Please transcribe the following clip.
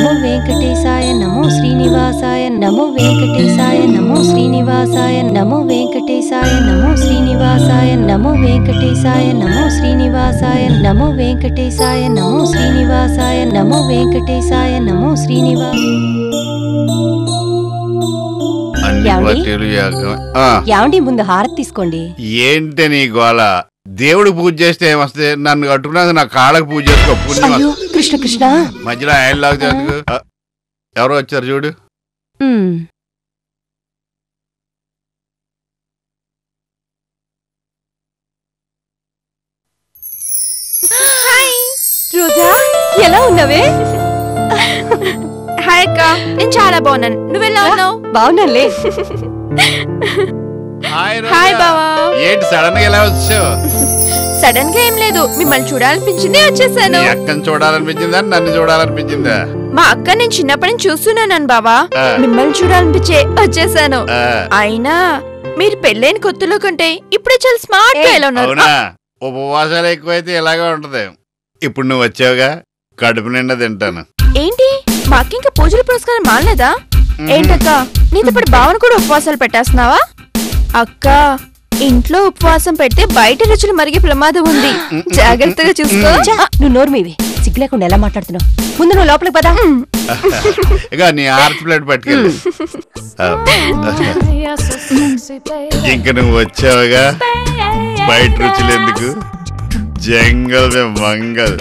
నమో వెంకటేశాయ నమో శ్రీనివాసాయ నమో వెంకటేశాయ నమో శ్రీనివాసాయ నమో వెంకటేశాయ నమో శ్రీనివాసాయ నమో వెంకటేశాయ నమో శ్రీనివాసాయ నమో వెంకటేశాయ నమో శ్రీనివాసాయ నమో వెంకటేశాయ నమో శ్రీనివాస. ఏమండి ముందు హారతి తీసుకోండి. ఏంటి నీ గోళ? దేవుడు పూజ చేస్తే ఏమొస్తే? నన్ను కట్టుకున్నాక నా కాళ్ళకు పూజ చేసుకో. కృష్ణ కృష్ణ మధ్యలో ఆయన లాగా ఎవరో వచ్చారు చూడు. రోజా ఎలా ఉన్నావే? హాయ్ అక్క, నేను చాలా బాగున్నాను. నువ్వెలా ఉన్నావు? బాగున్నానులే. హాయ్ బావా. ఏంటి సడన్ గా ఎలా వచ్చావు? సడన్ గా ఏం లేదు, మిమ్మల్ని చూడాలనిపించింది వచ్చేసాను. అక్కని చూడాలనిపించిందా నన్ను చూడాలనిపించిందా? మా అక్క నేను చిన్నప్పటి నుంచి చూస్తున్నాను బావా, మిమ్మల్ని చూడాలనిపించే వచ్చేసాను. అయినా మీరు పెళ్ళైన కొత్తలో కంటే ఇప్పుడే చాలా స్మార్ట్ గా ఎలా ఉన్నారు. ఉపవాసాలు ఎక్కువైతే ఇలాగే ఉంటది. ఇప్పుడు నువ్వు వచ్చావుగా, కడుపు నిండా తింటాను. ఏంటి మా అక్క ఇంకా పూజల పురస్కారం మానలేదా? ఏంటక్క నీతో పాటు భావన కూడా ఉపవాసాలు పెట్టేస్తున్నావా? అక్క ఇంట్లో ఉపవాసం పెడితే బయట రుచులు మరిగే ప్రమాదం ఉంది, జాగ్రత్తగా చూసుకో. నువ్వు నోరు మీవి, సిగ్గు లేకుండా ఎలా మాట్లాడుతున్నావు? ముందు నువ్వు లోపలికి పదా. ఇక నీ ఆర్తి ప్లేట్ పట్టుకెళ్ళి. ఇంక నువ్వు వచ్చావుగా, బయట రుచులు ఎందుకు, జంగల్ మంగల్.